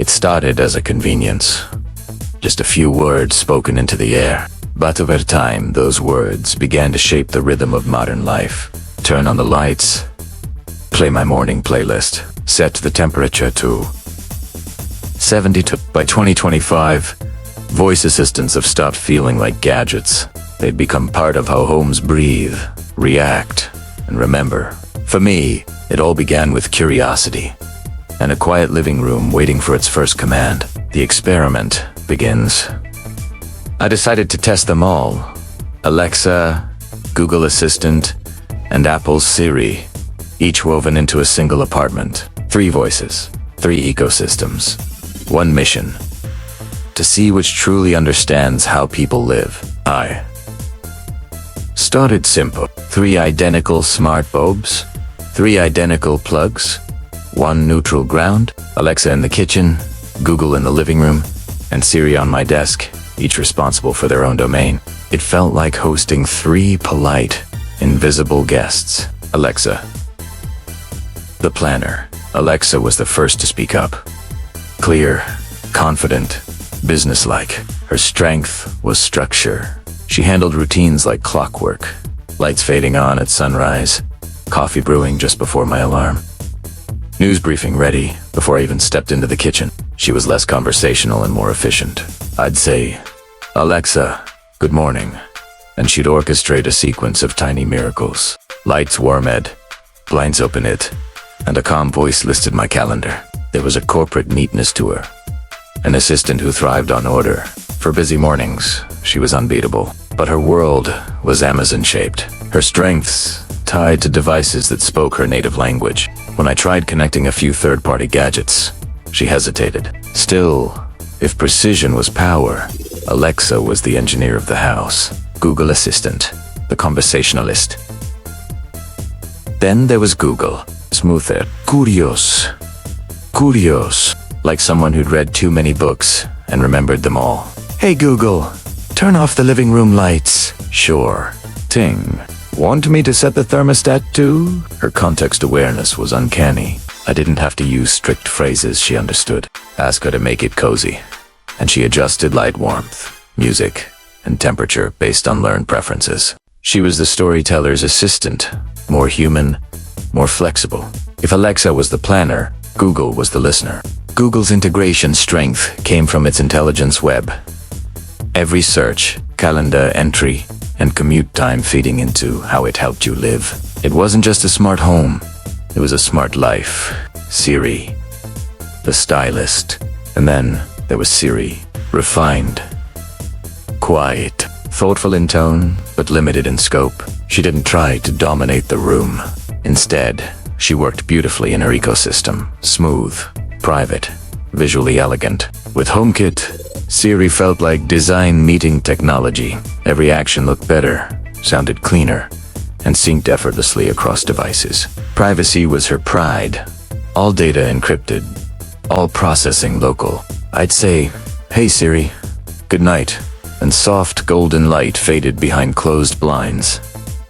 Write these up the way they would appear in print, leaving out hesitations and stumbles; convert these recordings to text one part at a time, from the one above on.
It started as a convenience. Just a few words spoken into the air. But over time, those words began to shape the rhythm of modern life. Turn on the lights, play my morning playlist, set the temperature to 72. By 2025, voice assistants have stopped feeling like gadgets. They've become part of how homes breathe, react, and remember. For me, it all began with curiosity and a quiet living room waiting for its first command. The experiment begins. I decided to test them all. Alexa, Google Assistant, and Apple's Siri, each woven into a single apartment. 3 voices, 3 ecosystems, 1 mission. To see which truly understands how people live. I started simple. 3 identical smart bulbs, 3 identical plugs, 1 neutral ground, Alexa in the kitchen, Google in the living room, and Siri on my desk, each responsible for their own domain. It felt like hosting 3 polite, invisible guests. Alexa, the planner. Alexa was the first to speak up. Clear, confident, businesslike. Her strength was structure. She handled routines like clockwork. Lights fading on at sunrise, coffee brewing just before my alarm. News briefing ready before I even stepped into the kitchen. She was less conversational and more efficient. I'd say, Alexa, good morning, and she'd orchestrate a sequence of tiny miracles. Lights warm it, blinds open it, and a calm voice listed my calendar. There was a corporate neatness to her. An assistant who thrived on order. For busy mornings, she was unbeatable. But her world was Amazon-shaped. Her strengths tied to devices that spoke her native language. When I tried connecting a few third-party gadgets, she hesitated. Still, if precision was power, Alexa was the engineer of the house. Google Assistant, the conversationalist. Then there was Google. Smoother. Curious, like someone who'd read too many books and remembered them all. Hey Google, turn off the living room lights. Sure. Ting. Want me to set the thermostat too? Her context awareness was uncanny. I didn't have to use strict phrases she understood. Ask her to make it cozy. And she adjusted light warmth, music, and temperature based on learned preferences. She was the storyteller's assistant, more human, more flexible. If Alexa was the planner, Google was the listener. Google's integration strength came from its intelligence web. Every search, calendar entry, and commute time feeding into how it helped you live. It wasn't just a smart home, it was a smart life. Siri, the stylist. And then there was Siri, refined, quiet, thoughtful in tone, but limited in scope. She didn't try to dominate the room. Instead, she worked beautifully in her ecosystem, smooth, private, visually elegant. With HomeKit, Siri felt like design meeting technology. Every action looked better, sounded cleaner, and synced effortlessly across devices. Privacy was her pride. All data encrypted, all processing local. I'd say, hey Siri, good night, and soft golden light faded behind closed blinds,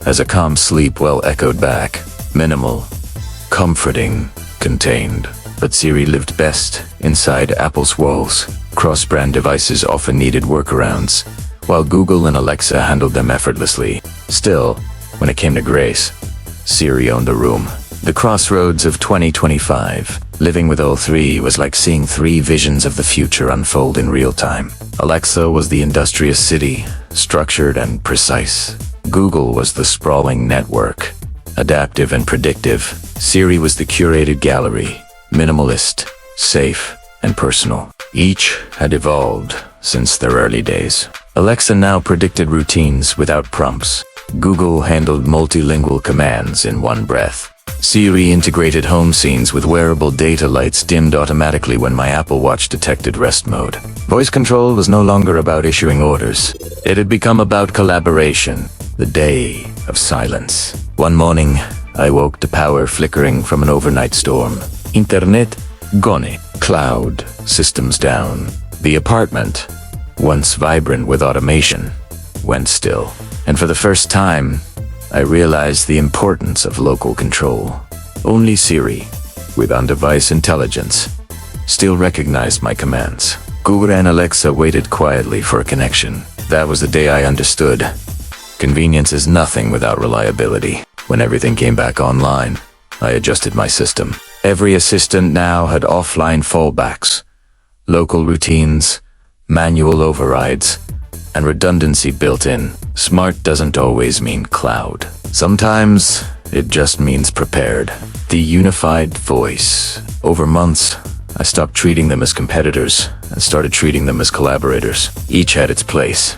as a calm sleep well echoed back. Minimal, comforting, contained. But Siri lived best inside Apple's walls. Cross-brand devices often needed workarounds, while Google and Alexa handled them effortlessly. Still, when it came to grace, Siri owned the room. The crossroads of 2025. Living with all 3 was like seeing 3 visions of the future unfold in real time. Alexa was the industrious city, structured and precise. Google was the sprawling network, adaptive and predictive. Siri was the curated gallery, minimalist, safe, and personal. Each had evolved since their early days. Alexa now predicted routines without prompts. Google handled multilingual commands in one breath. Siri integrated home scenes with wearable data lights dimmed automatically when my Apple Watch detected rest mode. Voice control was no longer about issuing orders. It had become about collaboration, the day of silence. One morning, I woke to power flickering from an overnight storm. Internet gone. Cloud systems down. The apartment, once vibrant with automation, went still. And for the first time, I realized the importance of local control. Only Siri, with on-device intelligence, still recognized my commands. Google and Alexa waited quietly for a connection. That was the day I understood. Convenience is nothing without reliability. When everything came back online, I adjusted my system. Every assistant now had offline fallbacks, local routines, manual overrides, and redundancy built in. Smart doesn't always mean cloud. Sometimes it just means prepared. The unified voice. Over months, I stopped treating them as competitors and started treating them as collaborators. Each had its place.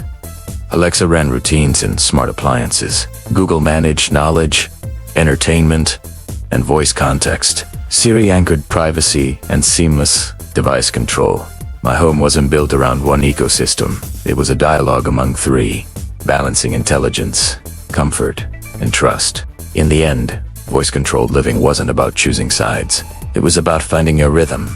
Alexa ran routines and smart appliances. Google managed knowledge, entertainment, and voice context. Siri anchored privacy and seamless device control. My home wasn't built around one ecosystem. It was a dialogue among three, balancing intelligence, comfort, and trust. In the end, voice-controlled living wasn't about choosing sides. It was about finding your rhythm,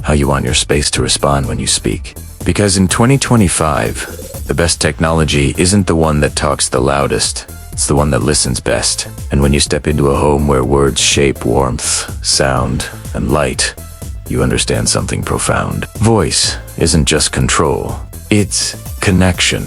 how you want your space to respond when you speak. Because in 2025, the best technology isn't the one that talks the loudest, it's the one that listens best. And when you step into a home where words shape warmth, sound, and light, you understand something profound. Voice isn't just control, it's connection.